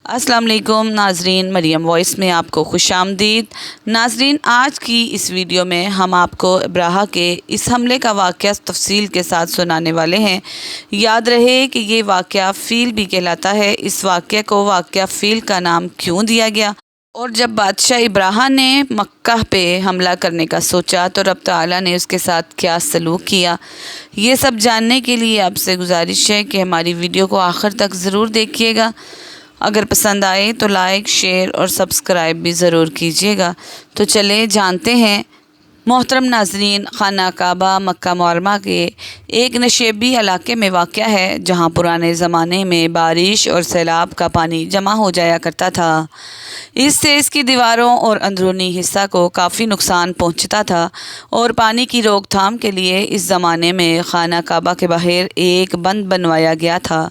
السلام علیکم ناظرین، مریم وائس میں آپ کو خوش آمدید۔ ناظرین، آج کی اس ویڈیو میں ہم آپ کو ابراہہ کے اس حملے کا واقعہ تفصیل کے ساتھ سنانے والے ہیں۔ یاد رہے کہ یہ واقعہ فیل بھی کہلاتا ہے۔ اس واقعے کو واقعہ فیل کا نام کیوں دیا گیا، اور جب بادشاہ ابراہہ نے مکہ پہ حملہ کرنے کا سوچا تو رب تعالیٰ نے اس کے ساتھ کیا سلوک کیا، یہ سب جاننے کے لیے آپ سے گزارش ہے کہ ہماری ویڈیو کو آخر تک ضرور دیکھیے گا۔ اگر پسند آئے تو لائک، شیئر اور سبسکرائب بھی ضرور کیجیے گا۔ تو چلیں جانتے ہیں۔ محترم ناظرین، خانہ کعبہ مکہ معظمہ کے ایک نشیبی علاقے میں واقع ہے، جہاں پرانے زمانے میں بارش اور سیلاب کا پانی جمع ہو جایا کرتا تھا۔ اس سے اس کی دیواروں اور اندرونی حصہ کو کافی نقصان پہنچتا تھا، اور پانی کی روک تھام کے لیے اس زمانے میں خانہ کعبہ کے باہر ایک بند بنوایا گیا تھا،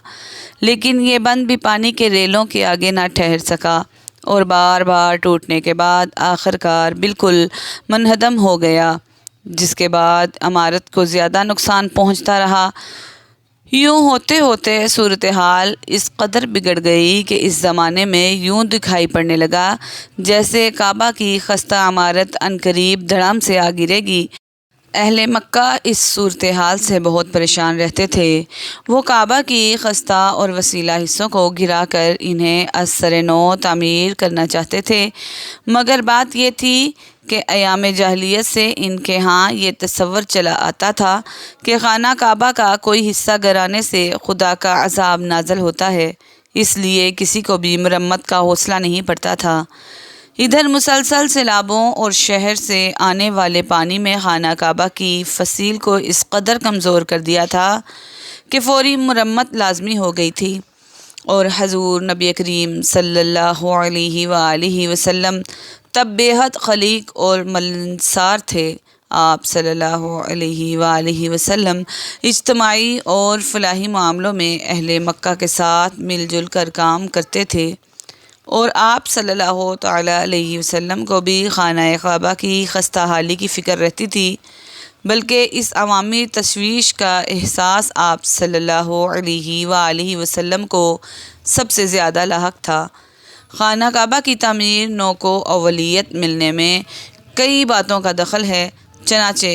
لیکن یہ بند بھی پانی کے ریلوں کے آگے نہ ٹھہر سکا، اور بار بار ٹوٹنے کے بعد آخرکار بالکل منہدم ہو گیا، جس کے بعد عمارت کو زیادہ نقصان پہنچتا رہا۔ یوں ہوتے ہوتے صورتحال اس قدر بگڑ گئی کہ اس زمانے میں یوں دکھائی پڑنے لگا جیسے کعبہ کی خستہ عمارت عنقریب دھڑام سے آ گرے گی۔ اہل مکہ اس صورتحال سے بہت پریشان رہتے تھے۔ وہ کعبہ کی خستہ اور وسیلہ حصوں کو گرا کر انہیں از سر نو تعمیر کرنا چاہتے تھے، مگر بات یہ تھی کہ ایام جاہلیت سے ان کے ہاں یہ تصور چلا آتا تھا کہ خانہ کعبہ کا کوئی حصہ گرانے سے خدا کا عذاب نازل ہوتا ہے، اس لیے کسی کو بھی مرمت کا حوصلہ نہیں پڑتا تھا۔ ادھر مسلسل سیلابوں اور شہر سے آنے والے پانی میں خانہ کعبہ کی فصیل کو اس قدر کمزور کر دیا تھا کہ فوری مرمت لازمی ہو گئی تھی، اور حضور نبی کریم صلی اللہ علیہ وآلہ وسلم تب بے حد خلیق اور ملنسار تھے۔ آپ صلی اللہ علیہ وآلہ وسلم اجتماعی اور فلاحی معاملوں میں اہل مکہ کے ساتھ مل جل کر کام کرتے تھے، اور آپ صلی اللہ تعالیٰ علیہ وسلم کو بھی خانہ کعبہ کی خستہ حالی کی فکر رہتی تھی، بلکہ اس عوامی تشویش کا احساس آپ صلی اللہ علیہ وآلہ وسلم کو سب سے زیادہ لاحق تھا۔ خانہ کعبہ کی تعمیر نو کو اولویت ملنے میں کئی باتوں کا دخل ہے۔ چنانچہ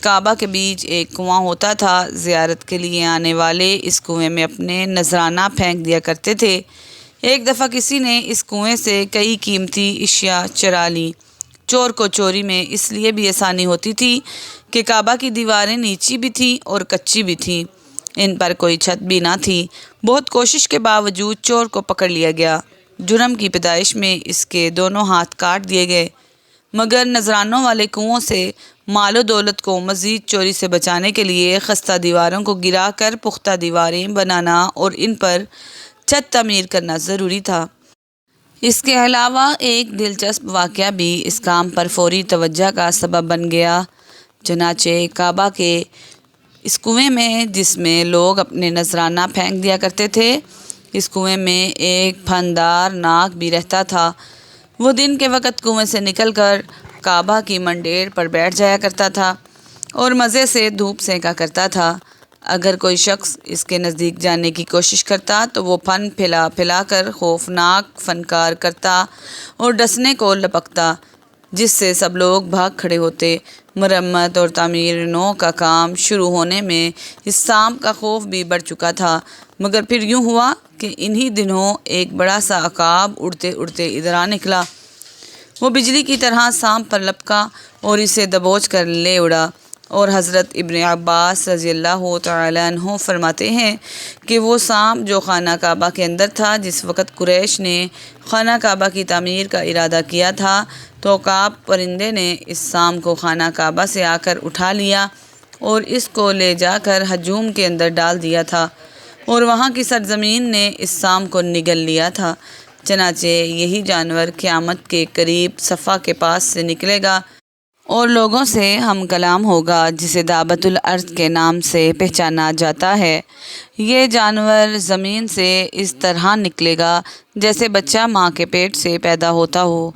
کعبہ کے بیچ ایک کنواں ہوتا تھا، زیارت کے لیے آنے والے اس کنویں میں اپنے نذرانہ پھینک دیا کرتے تھے۔ ایک دفعہ کسی نے اس کنویں سے کئی قیمتی اشیاء چرا لیں۔ چور کو چوری میں اس لیے بھی آسانی ہوتی تھی کہ کعبہ کی دیواریں نیچی بھی تھیں اور کچی بھی تھیں، ان پر کوئی چھت بھی نہ تھی۔ بہت کوشش کے باوجود چور کو پکڑ لیا گیا۔ جرم کی پیدائش میں اس کے دونوں ہاتھ کاٹ دیے گئے، مگر نذرانوں والے کنووں سے مال و دولت کو مزید چوری سے بچانے کے لیے خستہ دیواروں کو گرا کر پختہ دیواریں بنانا اور ان پر چھت تعمیر کرنا ضروری تھا۔ اس کے علاوہ ایک دلچسپ واقعہ بھی اس کام پر فوری توجہ کا سبب بن گیا۔ چنانچہ کعبہ کے اس کنویں میں، جس میں لوگ اپنے نذرانہ پھینک دیا کرتے تھے، اس کنویں میں ایک پھندار ناگ بھی رہتا تھا۔ وہ دن کے وقت کنویں سے نکل کر کعبہ کی منڈیر پر بیٹھ جایا کرتا تھا اور مزے سے دھوپ سینکا کرتا تھا۔ اگر کوئی شخص اس کے نزدیک جانے کی کوشش کرتا تو وہ پھن پھیلا پھیلا کر خوفناک فنکار کرتا اور ڈسنے کو لپکتا، جس سے سب لوگ بھاگ کھڑے ہوتے۔ مرمت اور تعمیر نو کا کام شروع ہونے میں اس سانپ کا خوف بھی بڑھ چکا تھا، مگر پھر یوں ہوا کہ انہی دنوں ایک بڑا سا عقاب اڑتے اڑتے ادھر آ نکلا۔ وہ بجلی کی طرح سانپ پر لپکا اور اسے دبوچ کر لے اڑا، اور حضرت ابن عباس رضی اللہ تعالیٰ عنہ فرماتے ہیں کہ وہ سانپ جو خانہ کعبہ کے اندر تھا، جس وقت قریش نے خانہ کعبہ کی تعمیر کا ارادہ کیا تھا تو عقاب پرندے نے اس سانپ کو خانہ کعبہ سے آ کر اٹھا لیا اور اس کو لے جا کر ہجوم کے اندر ڈال دیا تھا، اور وہاں کی سرزمین نے اس سانپ کو نگل لیا تھا۔ چنانچہ یہی جانور قیامت کے قریب صفا کے پاس سے نکلے گا اور لوگوں سے ہم کلام ہوگا، جسے دابۃ الارض کے نام سے پہچانا جاتا ہے۔ یہ جانور زمین سے اس طرح نکلے گا جیسے بچہ ماں کے پیٹ سے پیدا ہوتا ہو۔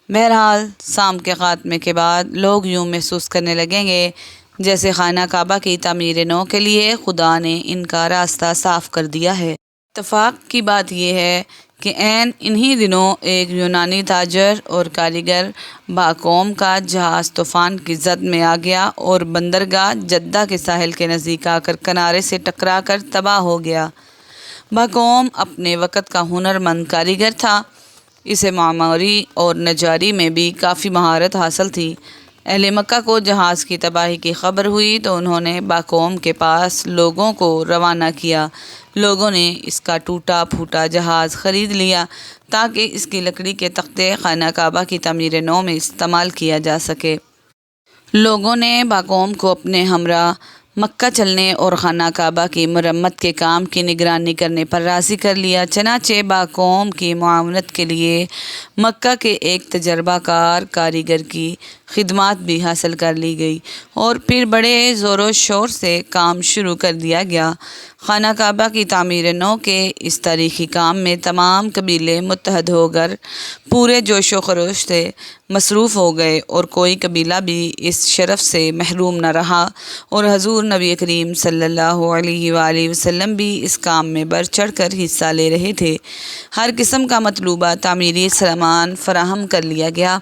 بہرحال سانپ کے خاتمے کے بعد لوگ یوں محسوس کرنے لگیں گے جیسے خانہ کعبہ کی تعمیر نو کے لیے خدا نے ان کا راستہ صاف کر دیا ہے۔ اتفاق کی بات یہ ہے کہ عین انہی دنوں ایک یونانی تاجر اور کاریگر باقوم کا جہاز طوفان کی زد میں آ گیا اور بندرگاہ جدہ کے ساحل کے نزدیک آ کر کنارے سے ٹکرا کر تباہ ہو گیا۔ باقوم اپنے وقت کا ہنرمند کاریگر تھا، اسے معماری اور نجاری میں بھی کافی مہارت حاصل تھی۔ اہل مکہ کو جہاز کی تباہی کی خبر ہوئی تو انہوں نے باقوم کے پاس لوگوں کو روانہ کیا۔ لوگوں نے اس کا ٹوٹا پھوٹا جہاز خرید لیا تاکہ اس کی لکڑی کے تختے خانہ کعبہ کی تعمیر نو میں استعمال کیا جا سکے۔ لوگوں نے باقوم کو اپنے ہمراہ مکہ چلنے اور خانہ کعبہ کی مرمت کے کام کی نگرانی کرنے پر راضی کر لیا۔ چنانچہ باقوم کی معاونت کے لیے مکہ کے ایک تجربہ کار کاریگر کی خدمات بھی حاصل کر لی گئی اور پھر بڑے زور و شور سے کام شروع کر دیا گیا۔ خانہ کعبہ کی تعمیر نو کے اس تاریخی کام میں تمام قبیلے متحد ہو کر پورے جوش و خروش سے مصروف ہو گئے اور کوئی قبیلہ بھی اس شرف سے محروم نہ رہا، اور حضور نبی کریم صلی اللہ علیہ وآلہ وسلم بھی اس کام میں بڑھ چڑھ کر حصہ لے رہے تھے۔ ہر قسم کا مطلوبہ تعمیری سامان فراہم کر لیا گیا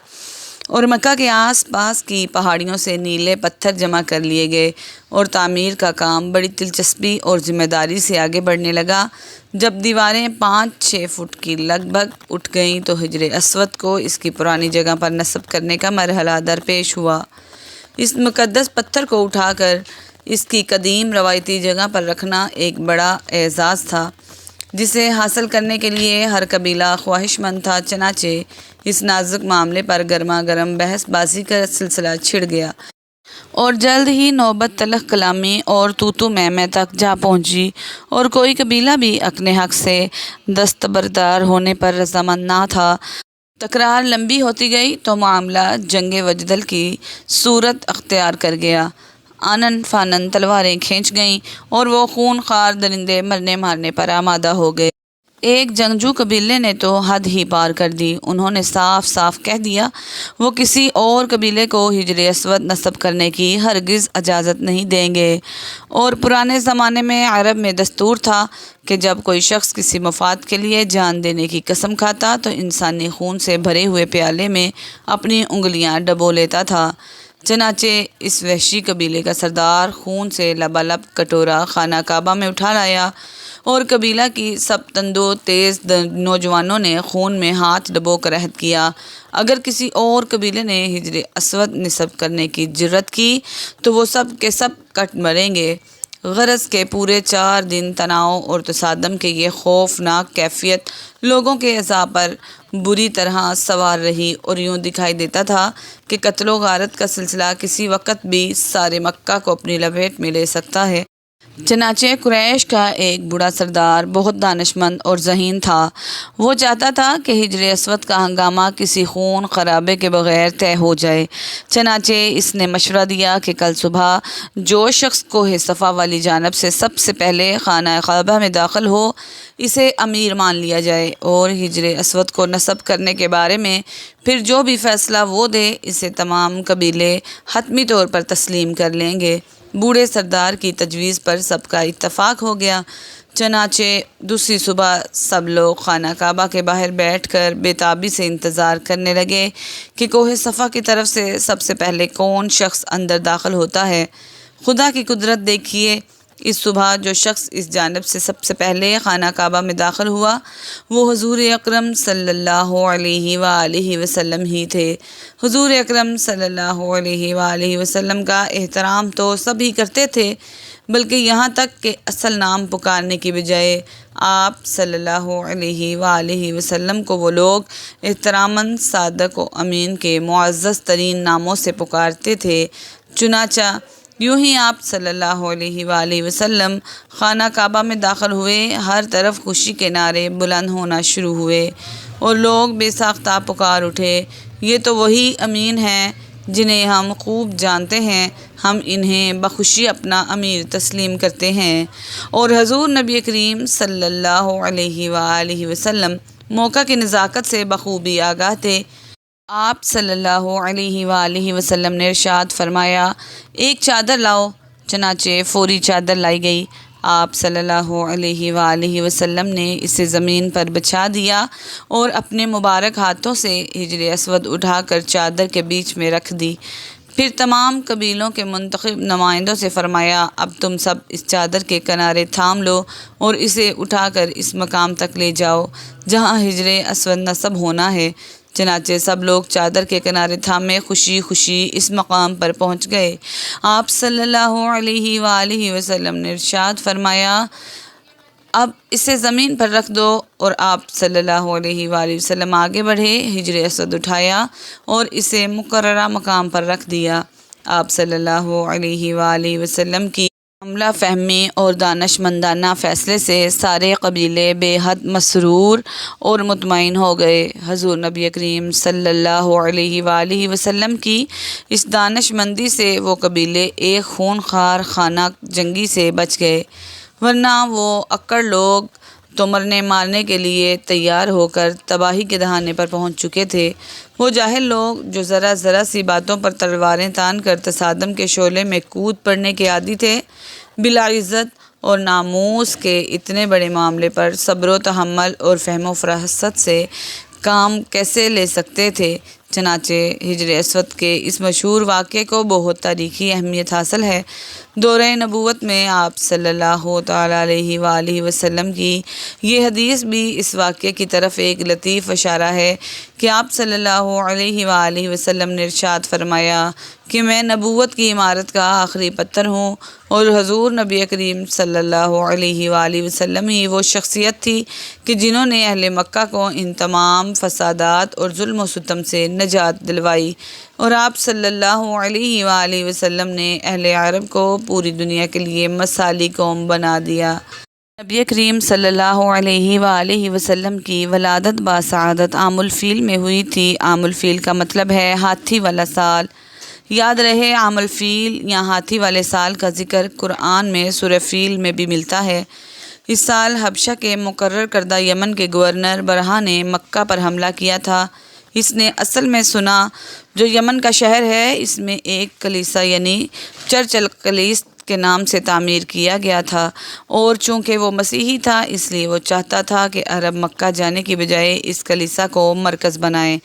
اور مکہ کے آس پاس کی پہاڑیوں سے نیلے پتھر جمع کر لیے گئے اور تعمیر کا کام بڑی دلچسپی اور ذمہ داری سے آگے بڑھنے لگا۔ جب دیواریں 5-6 فٹ کی لگ بھگ اٹھ گئیں تو حجر اسود کو اس کی پرانی جگہ پر نصب کرنے کا مرحلہ درپیش ہوا۔ اس مقدس پتھر کو اٹھا کر اس کی قدیم روایتی جگہ پر رکھنا ایک بڑا اعزاز تھا جسے حاصل کرنے کے لیے ہر قبیلہ خواہش مند تھا۔ چنانچہ اس نازک معاملے پر گرما گرم بحث بازی کا سلسلہ چھڑ گیا اور جلد ہی نوبت تلخ کلامی اور تو میں تک جا پہنچی، اور کوئی قبیلہ بھی اپنے حق سے دستبردار ہونے پر رضامند نہ تھا۔ تکرار لمبی ہوتی گئی تو معاملہ جنگ وجدل کی صورت اختیار کر گیا۔ آنن فانن تلواریں کھینچ گئیں اور وہ خون خوار درندے مرنے مارنے پر آمادہ ہو گئے۔ ایک جنگجو قبیلے نے تو حد ہی پار کر دی۔ انہوں نے صاف صاف کہہ دیا وہ کسی اور قبیلے کو حجر اسود نصب کرنے کی ہرگز اجازت نہیں دیں گے، اور پرانے زمانے میں عرب میں دستور تھا کہ جب کوئی شخص کسی مفاد کے لیے جان دینے کی قسم کھاتا تو انسانی خون سے بھرے ہوئے پیالے میں اپنی انگلیاں ڈبو لیتا تھا۔ چنانچہ اس وحشی قبیلے کا سردار خون سے لبالب کٹورا خانہ کعبہ میں اٹھا لایا، اور قبیلہ کی سب تندو تیز نوجوانوں نے خون میں ہاتھ ڈبو کر عہد کیا اگر کسی اور قبیلے نے حجر اسود نصب کرنے کی جرت کی تو وہ سب کے سب کٹ مریں گے۔ غرض کے پورے 4 دن تناؤ اور تصادم کی یہ خوفناک کیفیت لوگوں کے اعضاء پر بری طرح سوار رہی، اور یوں دکھائی دیتا تھا کہ قتل و غارت کا سلسلہ کسی وقت بھی سارے مکہ کو اپنی لپیٹ میں لے سکتا ہے۔ چنانچہ قریش کا ایک بڑا سردار بہت دانشمند اور ذہین تھا۔ وہ چاہتا تھا کہ حجر اسود کا ہنگامہ کسی خون خرابے کے بغیر طے ہو جائے۔ چنانچہ اس نے مشورہ دیا کہ کل صبح جو شخص کوہ صفا والی جانب سے سب سے پہلے خانہ کعبہ میں داخل ہو اسے امیر مان لیا جائے، اور حجر اسود کو نصب کرنے کے بارے میں پھر جو بھی فیصلہ وہ دے اسے تمام قبیلے حتمی طور پر تسلیم کر لیں گے۔ بوڑھے سردار کی تجویز پر سب کا اتفاق ہو گیا۔ چنانچہ دوسری صبح سب لوگ خانہ کعبہ کے باہر بیٹھ کر بے تابی سے انتظار کرنے لگے کہ کوہ صفا کی طرف سے سب سے پہلے کون شخص اندر داخل ہوتا ہے۔ خدا کی قدرت دیکھیے، اس صبح جو شخص اس جانب سے سب سے پہلے خانہ کعبہ میں داخل ہوا وہ حضور اکرم صلی اللہ علیہ وآلہ وسلم ہی تھے۔ حضور اکرم صلی اللہ علیہ وآلہ وسلم کا احترام تو سبھی کرتے تھے، بلکہ یہاں تک کہ اصل نام پکارنے کی بجائے آپ صلی اللہ علیہ وآلہ وسلم کو وہ لوگ احتراماً صادق و امین کے معزز ترین ناموں سے پکارتے تھے۔ چنانچہ یوں ہی آپ صلی اللہ علیہ وآلہ وسلم خانہ کعبہ میں داخل ہوئے، ہر طرف خوشی کے نعرے بلند ہونا شروع ہوئے اور لوگ بے ساختہ پکار اٹھے، یہ تو وہی امین ہیں جنہیں ہم خوب جانتے ہیں، ہم انہیں بخوشی اپنا امیر تسلیم کرتے ہیں۔ اور حضور نبی کریم صلی اللہ علیہ وآلہ وسلم موقع کی نزاکت سے بخوبی آگاہ تھے۔ آپ صلی اللہ علیہ وآلہ وسلم نے ارشاد فرمایا ایک چادر لاؤ۔ چنانچہ فوری چادر لائی گئی۔ آپ صلی اللہ علیہ وآلہ وسلم نے اسے زمین پر بچھا دیا اور اپنے مبارک ہاتھوں سے حجر اسود اٹھا کر چادر کے بیچ میں رکھ دی۔ پھر تمام قبیلوں کے منتخب نمائندوں سے فرمایا، اب تم سب اس چادر کے کنارے تھام لو اور اسے اٹھا کر اس مقام تک لے جاؤ جہاں حجر اسود نصب ہونا ہے۔ چنانچہ سب لوگ چادر کے کنارے تھامے خوشی خوشی اس مقام پر پہنچ گئے۔ آپ صلی اللہ علیہ وآلہ وسلم نے ارشاد فرمایا، اب اسے زمین پر رکھ دو، اور آپ صلی اللہ علیہ وآلہ وسلم آگے بڑھے، حجر اسود اٹھایا اور اسے مقررہ مقام پر رکھ دیا۔ آپ صلی اللہ علیہ وآلہ وسلم کی عملہ فہمی اور دانش مندانہ فیصلے سے سارے قبیلے بے حد مسرور اور مطمئن ہو گئے۔ حضور نبی کریم صلی اللہ علیہ وآلہ وسلم کی اس دانش مندی سے وہ قبیلے ایک خونخوار خانہ جنگی سے بچ گئے، ورنہ وہ اکڑ لوگ تو مرنے مارنے کے لیے تیار ہو کر تباہی کے دہانے پر پہنچ چکے تھے۔ وہ جاہل لوگ جو ذرا سی باتوں پر تلواریں تان کر تصادم کے شعلے میں کود پڑنے کے عادی تھے، بلا عزت اور ناموس کے اتنے بڑے معاملے پر صبر و تحمل اور فہم و فراست سے کام کیسے لے سکتے تھے؟ چنانچہ حجر اسود کے اس مشہور واقعے کو بہت تاریخی اہمیت حاصل ہے۔ دورہ نبوت میں آپ صلی اللہ تعالیٰ علیہ وآلہ وسلم کی یہ حدیث بھی اس واقعے کی طرف ایک لطیف اشارہ ہے کہ آپ صلی اللہ علیہ وآلہ وسلم نے ارشاد فرمایا کہ میں نبوت کی عمارت کا آخری پتھر ہوں، اور حضور نبی کریم صلی اللہ علیہ وآلہ وسلم ہی وہ شخصیت تھی کہ جنہوں نے اہل مکہ کو ان تمام فسادات اور ظلم و ستم سے نجات دلوائی، اور آپ صلی اللہ علیہ وآلہ وسلم نے اہل عرب کو پوری دنیا کے لیے مثالی قوم بنا دیا۔ نبی کریم صلی اللہ علیہ وآلہ وسلم کی ولادت باسعادت عام الفیل میں ہوئی تھی۔ عام الفیل کا مطلب ہے ہاتھی والا سال۔ یاد رہے، عام الفیل یا ہاتھی والے سال کا ذکر قرآن میں سورہ فیل میں بھی ملتا ہے۔ اس سال حبشہ کے مقرر کردہ یمن کے گورنر برہا نے مکہ پر حملہ کیا تھا۔ اس نے اصل میں سنا جو یمن کا شہر ہے، اس میں ایک کلیسا یعنی چرچ القلیس کے نام سے تعمیر کیا گیا تھا، اور چونکہ وہ مسیحی تھا اس لیے وہ چاہتا تھا کہ عرب مکہ جانے کی بجائے اس کلیسا کو مرکز بنائیں۔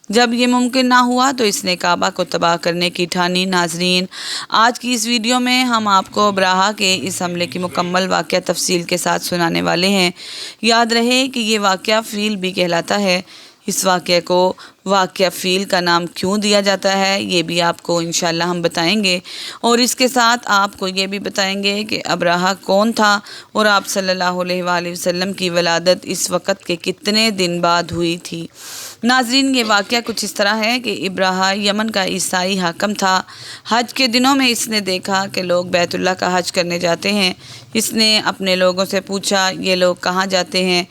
جب یہ ممکن نہ ہوا تو اس نے کعبہ کو تباہ کرنے کی ٹھانی۔ ناظرین، آج کی اس ویڈیو میں ہم آپ کو ابراہہ کے اس حملے کی مکمل واقعہ تفصیل کے ساتھ سنانے والے ہیں۔ یاد رہے کہ یہ واقعہ فیل بھی کہلاتا ہے۔ اس واقعے کو واقعہ فیل کا نام کیوں دیا جاتا ہے یہ بھی آپ کو انشاءاللہ ہم بتائیں گے، اور اس کے ساتھ آپ کو یہ بھی بتائیں گے کہ ابراہہ کون تھا اور آپ صلی اللہ علیہ وآلہ وسلم کی ولادت اس وقت کے کتنے دن بعد ہوئی تھی۔ ناظرین، یہ واقعہ کچھ اس طرح ہے کہ ابراہہ یمن کا عیسائی حاکم تھا۔ حج کے دنوں میں اس نے دیکھا کہ لوگ بیت اللہ کا حج کرنے جاتے ہیں۔ اس نے اپنے لوگوں سے پوچھا، یہ لوگ کہاں جاتے ہیں؟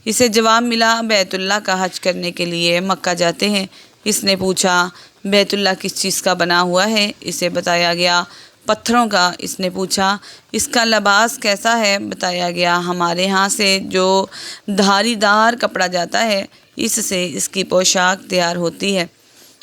اسے جواب ملا، بیت اللہ کا حج کرنے کے لیے مکہ جاتے ہیں۔ اس نے پوچھا، بیت اللہ کس چیز کا بنا ہوا ہے؟ اسے بتایا گیا، پتھروں کا۔ اس نے پوچھا، اس کا لباس کیسا ہے؟ بتایا گیا، ہمارے ہاں سے جو دھاری دار کپڑا جاتا ہے اس سے اس کی پوشاک تیار ہوتی ہے۔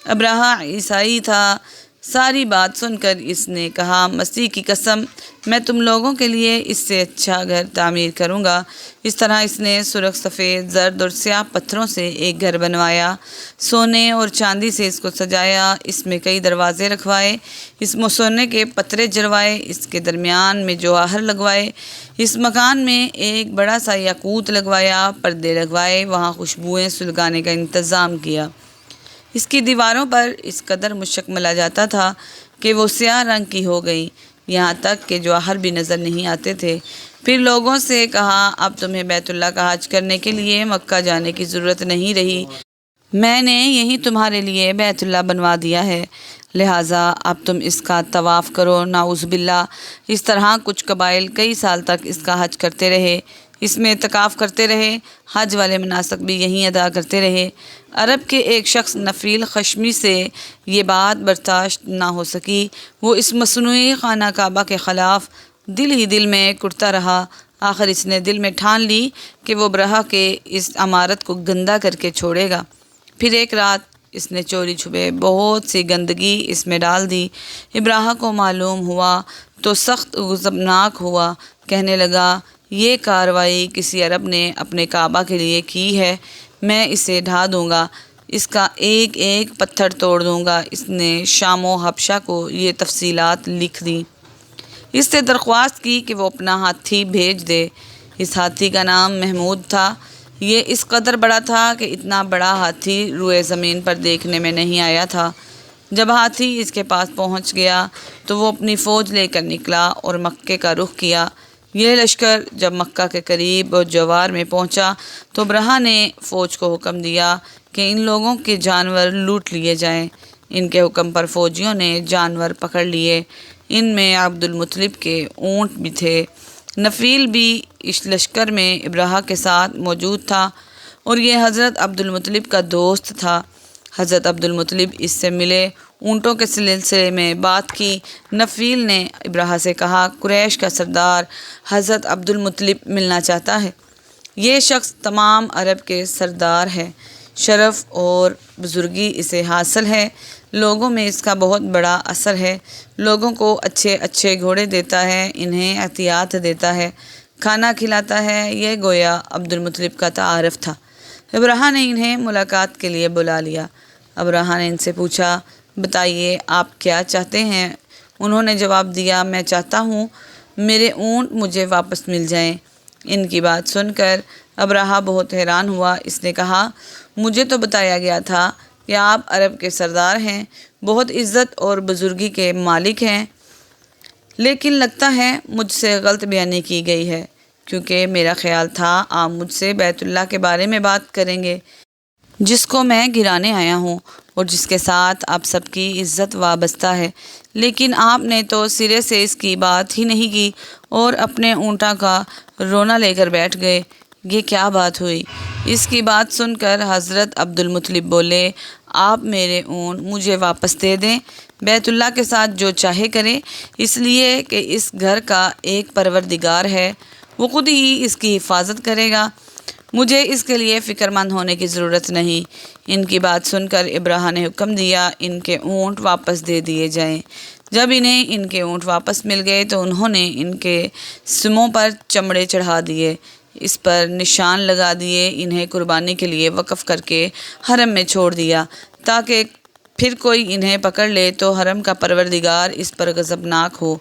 ابراہہ عیسائی تھا۔ ساری بات سن کر اس نے کہا، مسیح کی قسم، میں تم لوگوں کے لیے اس سے اچھا گھر تعمیر کروں گا۔ اس طرح اس نے سرخ، سفید، زرد اور سیاہ پتھروں سے ایک گھر بنوایا، سونے اور چاندی سے اس کو سجایا، اس میں کئی دروازے رکھوائے، اس میں سونے کے پترے جڑوائے، اس کے درمیان میں جواہر لگوائے، اس مکان میں ایک بڑا سا یاقوت لگوایا، پردے لگوائے، وہاں خوشبوئیں سلگانے کا انتظام کیا۔ اس کی دیواروں پر اس قدر مشک ملا جاتا تھا کہ وہ سیاہ رنگ کی ہو گئی، یہاں تک کہ جواہر بھی نظر نہیں آتے تھے۔ پھر لوگوں سے کہا، اب تمہیں بیت اللہ کا حج کرنے کے لیے مکہ جانے کی ضرورت نہیں رہی، میں نے یہیں تمہارے لیے بیت اللہ بنوا دیا ہے، لہٰذا اب تم اس کا طواف کرو۔ نعوذ باللہ، اس طرح کچھ قبائل کئی سال تک اس کا حج کرتے رہے، اس میں اعتکاف کرتے رہے، حج والے مناسک بھی یہیں ادا کرتے رہے۔ عرب کے ایک شخص نفیل خشمی سے یہ بات برداشت نہ ہو سکی، وہ اس مصنوعی خانہ کعبہ کے خلاف دل ہی دل میں کڑتا رہا۔ آخر اس نے دل میں ٹھان لی کہ وہ ابراہہ کے اس عمارت کو گندہ کر کے چھوڑے گا۔ پھر ایک رات اس نے چوری چھپے بہت سی گندگی اس میں ڈال دی۔ ابراہہ کو معلوم ہوا تو سخت غضبناک ہوا۔ کہنے لگا یہ کارروائی کسی عرب نے اپنے کعبہ کے لیے کی ہے، میں اسے ڈھا دوں گا، اس کا ایک ایک پتھر توڑ دوں گا۔ اس نے شام و حبشہ کو یہ تفصیلات لکھ دیں۔ اس سے درخواست کی کہ وہ اپنا ہاتھی بھیج دے۔ اس ہاتھی کا نام محمود تھا۔ یہ اس قدر بڑا تھا کہ اتنا بڑا ہاتھی روئے زمین پر دیکھنے میں نہیں آیا تھا۔ جب ہاتھی اس کے پاس پہنچ گیا تو وہ اپنی فوج لے کر نکلا اور مکے کا رخ کیا۔ یہ لشکر جب مکہ کے قریب اور جوار میں پہنچا تو ابرہہ نے فوج کو حکم دیا کہ ان لوگوں کے جانور لوٹ لیے جائیں۔ ان کے حکم پر فوجیوں نے جانور پکڑ لیے۔ ان میں عبد المطلب کے اونٹ بھی تھے۔ نفیل بھی اس لشکر میں ابرہہ کے ساتھ موجود تھا اور یہ حضرت عبد المطلب کا دوست تھا۔ حضرت عبد المطلب اس سے ملے، اونٹوں کے سلسلے میں بات کی۔ نفیل نے ابرہہ سے کہا قریش کا سردار حضرت عبد المطلب ملنا چاہتا ہے۔ یہ شخص تمام عرب کے سردار ہے، شرف اور بزرگی اسے حاصل ہے، لوگوں میں اس کا بہت بڑا اثر ہے، لوگوں کو اچھے اچھے گھوڑے دیتا ہے، انہیں عطیات دیتا ہے، کھانا کھلاتا ہے۔ یہ گویا عبد المطلب کا تعارف تھا۔ ابرہہ نے انہیں ملاقات کے لیے بلا لیا۔ ابرہہ نے ان سے پوچھا بتائیے آپ کیا چاہتے ہیں؟ انہوں نے جواب دیا میں چاہتا ہوں میرے اونٹ مجھے واپس مل جائیں۔ ان کی بات سن کر ابرہہ بہت حیران ہوا۔ اس نے کہا مجھے تو بتایا گیا تھا کہ آپ عرب کے سردار ہیں، بہت عزت اور بزرگی کے مالک ہیں، لیکن لگتا ہے مجھ سے غلط بیانی کی گئی ہے، کیونکہ میرا خیال تھا آپ مجھ سے بیت اللہ کے بارے میں بات کریں گے، جس کو میں گرانے آیا ہوں اور جس کے ساتھ آپ سب کی عزت وابستہ ہے، لیکن آپ نے تو سرے سے اس کی بات ہی نہیں کی اور اپنے اونٹاں کا رونا لے کر بیٹھ گئے۔ یہ کیا بات ہوئی؟ اس کی بات سن کر حضرت عبد المطلب بولے آپ میرے اونٹ مجھے واپس دے دیں، بیت اللہ کے ساتھ جو چاہے کرے، اس لیے کہ اس گھر کا ایک پروردگار ہے، وہ خود ہی اس کی حفاظت کرے گا، مجھے اس کے لیے فکر مند ہونے کی ضرورت نہیں۔ ان کی بات سن کر ابرہہ نے حکم دیا ان کے اونٹ واپس دے دیے جائیں۔ جب انہیں ان کے اونٹ واپس مل گئے تو انہوں نے ان کے سموں پر چمڑے چڑھا دیے، اس پر نشان لگا دیے، انہیں قربانی کے لیے وقف کر کے حرم میں چھوڑ دیا تاکہ پھر کوئی انہیں پکڑ لے تو حرم کا پروردگار اس پر غضبناک ہو۔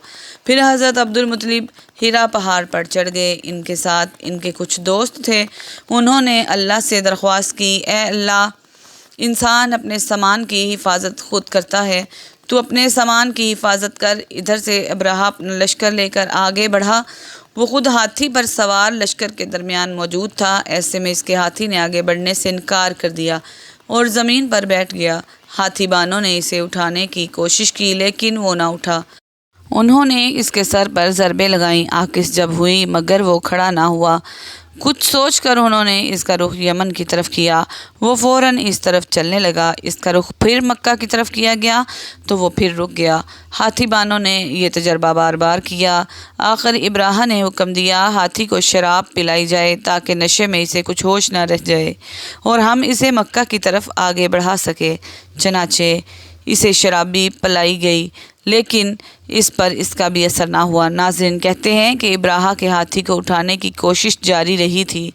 پھر حضرت عبد المطلب ہیرا پہاڑ پر چڑھ گئے۔ ان کے ساتھ ان کے کچھ دوست تھے۔ انہوں نے اللہ سے درخواست کی اے اللہ، انسان اپنے سامان کی حفاظت خود کرتا ہے، تو اپنے سامان کی حفاظت کر۔ ادھر سے ابرہہ اپنا لشکر لے کر آگے بڑھا۔ وہ خود ہاتھی پر سوار لشکر کے درمیان موجود تھا۔ ایسے میں اس کے ہاتھی نے آگے بڑھنے سے انکار کر دیا اور زمین پر بیٹھ گیا۔ ہاتھی بانوں نے اسے اٹھانے کی کوشش کی لیکن وہ نہ اٹھا۔ انہوں نے اس کے سر پر ضربیں لگائیں، آکس جب ہوئی مگر وہ کھڑا نہ ہوا۔ کچھ سوچ کر انہوں نے اس کا رخ یمن کی طرف کیا، وہ فوراً اس طرف چلنے لگا۔ اس کا رخ پھر مکہ کی طرف کیا گیا تو وہ پھر رک گیا۔ ہاتھی بانوں نے یہ تجربہ بار بار کیا۔ آخر ابرہہ نے حکم دیا ہاتھی کو شراب پلائی جائے تاکہ نشے میں اسے کچھ ہوش نہ رہ جائے اور ہم اسے مکہ کی طرف آگے بڑھا سکے۔ چنانچہ اسے شرابی پلائی گئی لیکن اس پر اس کا بھی اثر نہ ہوا۔ ناظرین کہتے ہیں کہ ابرہہ کے ہاتھی کو اٹھانے کی کوشش جاری رہی تھی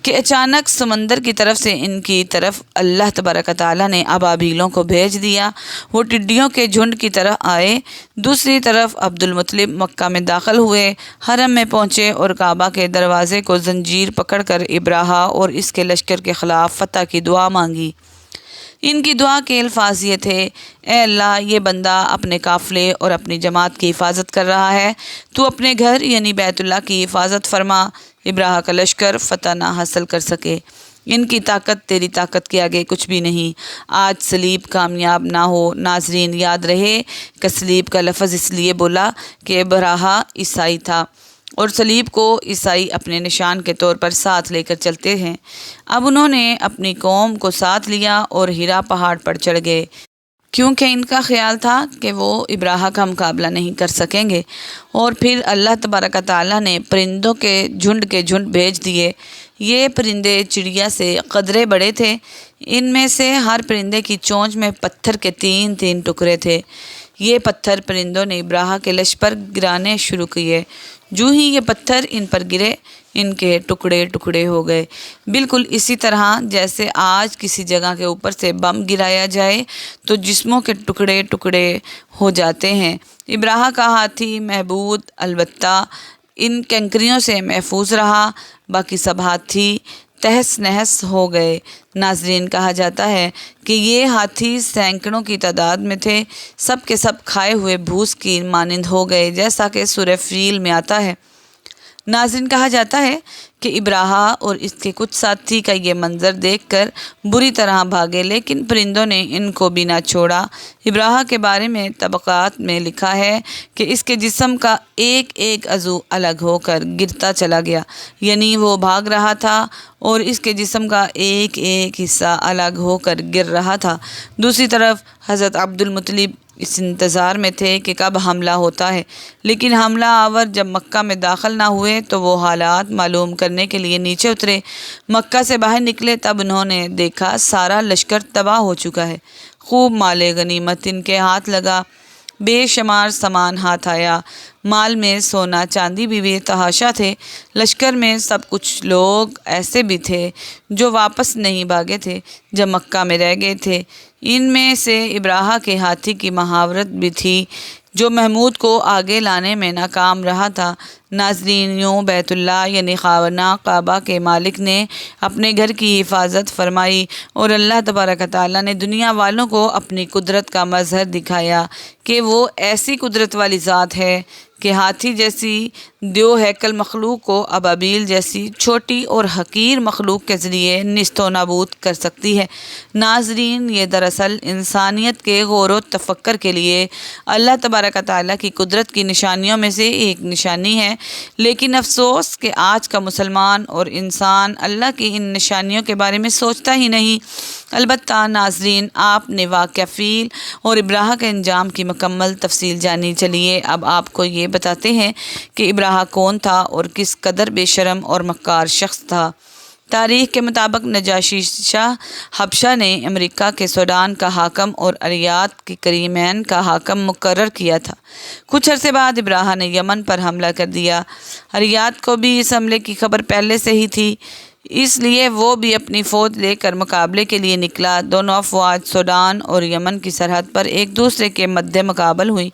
کہ اچانک سمندر کی طرف سے ان کی طرف اللہ تبارک تعالیٰ نے ابابیلوں کو بھیج دیا۔ وہ ٹڈیوں کے جھنڈ کی طرح آئے۔ دوسری طرف عبد المطلب مکہ میں داخل ہوئے، حرم میں پہنچے اور کعبہ کے دروازے کو زنجیر پکڑ کر ابرہہ اور اس کے لشکر کے خلاف فتح کی دعا مانگی۔ ان کی دعا کے الفاظ یہ تھے اے اللہ، یہ بندہ اپنے قافلے اور اپنی جماعت کی حفاظت کر رہا ہے، تو اپنے گھر یعنی بیت اللہ کی حفاظت فرما، ابرہہ کا لشکر فتح نہ حاصل کر سکے۔ ان کی طاقت تیری طاقت کے آگے کچھ بھی نہیں۔ آج صلیب کامیاب نہ ہو۔ ناظرین یاد رہے کہ صلیب کا لفظ اس لیے بولا کہ ابرہہ عیسائی تھا اور صلیب کو عیسائی اپنے نشان کے طور پر ساتھ لے کر چلتے ہیں۔ اب انہوں نے اپنی قوم کو ساتھ لیا اور ہیرا پہاڑ پر چڑھ گئے، کیونکہ ان کا خیال تھا کہ وہ ابرہہ کا مقابلہ نہیں کر سکیں گے۔ اور پھر اللہ تبارک تعالیٰ نے پرندوں کے جھنڈ بھیج دیے۔ یہ پرندے چڑیا سے قدرے بڑے تھے۔ ان میں سے ہر پرندے کی چونچ میں پتھر کے 3 ٹکڑے تھے۔ یہ پتھر پرندوں نے ابرہہ کے لشکر پر گرانے شروع کیے۔ جو ہی یہ پتھر ان پر گرے ان کے ٹکڑے ٹکڑے ہو گئے، بالکل اسی طرح جیسے آج کسی جگہ کے اوپر سے بم گرایا جائے تو جسموں کے ٹکڑے ٹکڑے ہو جاتے ہیں۔ ابراہہ کا ہاتھی محبود البتہ ان کنکریوں سے محفوظ رہا، باقی سب ہاتھی تہس نہس ہو گئے۔ ناظرین، کہا جاتا ہے کہ یہ ہاتھی سینکڑوں کی تعداد میں تھے، سب کے سب کھائے ہوئے بھوس کی مانند ہو گئے، جیسا کہ سورہ فیل میں آتا ہے۔ ناظرین، کہا جاتا ہے کہ ابراہہ اور اس کے کچھ ساتھی کا یہ منظر دیکھ کر بری طرح بھاگے، لیکن پرندوں نے ان کو بھی نہ چھوڑا۔ ابراہہ کے بارے میں طبقات میں لکھا ہے کہ اس کے جسم کا ایک ایک عضو الگ ہو کر گرتا چلا گیا، یعنی وہ بھاگ رہا تھا اور اس کے جسم کا ایک ایک حصہ الگ ہو کر گر رہا تھا۔ دوسری طرف حضرت عبد المطلب اس انتظار میں تھے کہ کب حملہ ہوتا ہے، لیکن حملہ آور جب مکہ میں داخل نہ ہوئے تو وہ حالات معلوم کرنے کے لیے نیچے اترے۔ مکہ سے باہر نکلے تب انہوں نے دیکھا سارا لشکر تباہ ہو چکا ہے، خوب مال غنیمت ان کے ہاتھ لگا، بے شمار سامان ہاتھ آیا، مال میں سونا چاندی بھی بے تحاشا تھے، لشکر میں سب کچھ لوگ ایسے بھی تھے جو واپس نہیں بھاگے تھے جب مکہ میں رہ گئے تھے۔ ان میں سے ابراہہ کے ہاتھی کی مہاورت بھی تھی جو محمود کو آگے لانے میں ناکام رہا تھا۔ ناظرین، یوں بیت اللہ یعنی خانہ کعبہ کے مالک نے اپنے گھر کی حفاظت فرمائی اور اللہ تبارک تعالیٰ نے دنیا والوں کو اپنی قدرت کا مظہر دکھایا کہ وہ ایسی قدرت والی ذات ہے کہ ہاتھی جیسی دیو ہیکل مخلوق کو ابابیل جیسی چھوٹی اور حقیر مخلوق کے ذریعے نیست و نابود کر سکتی ہے۔ ناظرین، یہ دراصل انسانیت کے غور و تفکر کے لیے اللہ تبارک تعالیٰ کی قدرت کی نشانیوں میں سے ایک نشانی ہے، لیکن افسوس کہ آج کا مسلمان اور انسان اللہ کی ان نشانیوں کے بارے میں سوچتا ہی نہیں۔ البتہ ناظرین، آپ نے واقعہ فیل اور ابراہہ کے انجام کی مکمل تفصیل جانی، چلیے اب آپ کو یہ بتاتے ہیں کہ ابراہہ کون تھا اور کس قدر بے شرم اور مکار شخص تھا۔ تاریخ کے مطابق نجاشی شاہ حبشہ نے امریکہ کے سوڈان کا حاکم اور اریات کے کریمین کا حاکم مقرر کیا تھا۔ کچھ عرصے بعد ابراہہ نے یمن پر حملہ کر دیا۔ اریات کو بھی اس حملے کی خبر پہلے سے ہی تھی، اس لیے وہ بھی اپنی فوج لے کر مقابلے کے لیے نکلا۔ دونوں افواج سوڈان اور یمن کی سرحد پر ایک دوسرے کے مد مقابل ہوئی۔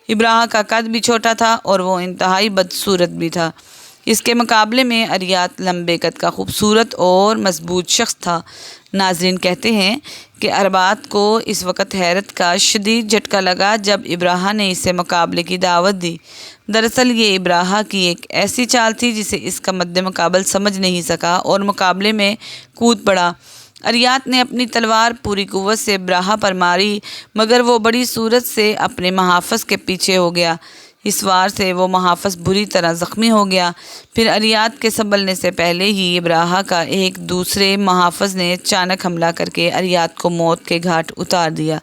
ابراہہ کا قد بھی چھوٹا تھا اور وہ انتہائی بدصورت بھی تھا۔ اس کے مقابلے میں اریات لمبے قد کا خوبصورت اور مضبوط شخص تھا۔ ناظرین، کہتے ہیں کہ اربات کو اس وقت حیرت کا شدید جھٹکا لگا جب ابراہہ نے اسے مقابلے کی دعوت دی۔ دراصل یہ ابراہہ کی ایک ایسی چال تھی جسے اس کا مد مقابل سمجھ نہیں سکا اور مقابلے میں کود پڑا۔ اریات نے اپنی تلوار پوری قوت سے ابراہہ پر ماری، مگر وہ بڑی صورت سے اپنے محافظ کے پیچھے ہو گیا۔ اس وار سے وہ محافظ بری طرح زخمی ہو گیا۔ پھر اریات کے سنبھلنے سے پہلے ہی ابراہہ کا ایک دوسرے محافظ نے اچانک حملہ کر کے اریات کو موت کے گھاٹ اتار دیا۔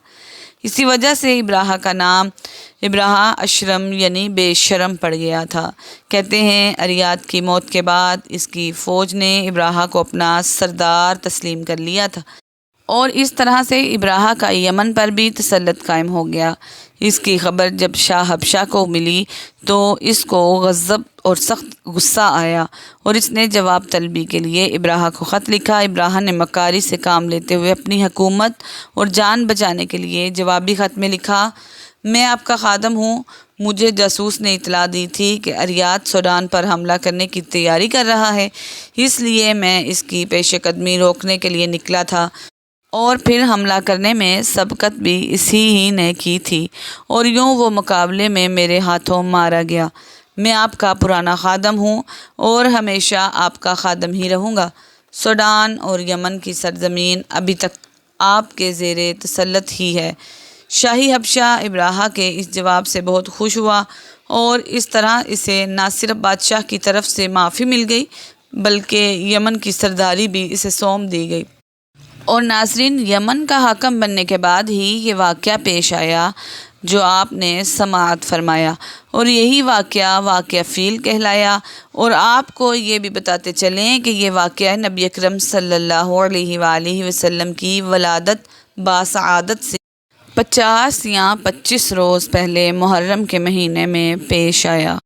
اسی وجہ سے ابراہہ کا نام ابراہہ اشرم یعنی بے شرم پڑ گیا تھا۔ کہتے ہیں اریات کی موت کے بعد اس کی فوج نے ابراہہ کو اپنا سردار تسلیم کر لیا تھا اور اس طرح سے ابراہہ کا یمن پر بھی تسلط قائم ہو گیا۔ اس کی خبر جب شاہ حبشہ کو ملی تو اس کو غضب اور سخت غصہ آیا اور اس نے جواب طلبی کے لیے ابراہہ کو خط لکھا۔ ابراہہ نے مکاری سے کام لیتے ہوئے اپنی حکومت اور جان بچانے کے لیے جوابی خط میں لکھا، میں آپ کا خادم ہوں، مجھے جاسوس نے اطلاع دی تھی کہ اریات سوڈان پر حملہ کرنے کی تیاری کر رہا ہے، اس لیے میں اس کی پیش قدمی روکنے کے لیے نکلا تھا اور پھر حملہ کرنے میں سبقت بھی اسی ہی نے کی تھی اور یوں وہ مقابلے میں میرے ہاتھوں مارا گیا۔ میں آپ کا پرانا خادم ہوں اور ہمیشہ آپ کا خادم ہی رہوں گا۔ سوڈان اور یمن کی سرزمین ابھی تک آپ کے زیر تسلط ہی ہے۔ شاہی حبشہ ابراہہ کے اس جواب سے بہت خوش ہوا اور اس طرح اسے نہ صرف بادشاہ کی طرف سے معافی مل گئی بلکہ یمن کی سرداری بھی اسے سونپ دی گئی۔ اور ناظرین، یمن کا حاکم بننے کے بعد ہی یہ واقعہ پیش آیا جو آپ نے سماعت فرمایا اور یہی واقعہ فیل کہلایا۔ اور آپ کو یہ بھی بتاتے چلیں کہ یہ واقعہ نبی اکرم صلی اللہ علیہ وآلہ وسلم کی ولادت باسعادت سے 50 یا 25 روز پہلے محرم کے مہینے میں پیش آیا۔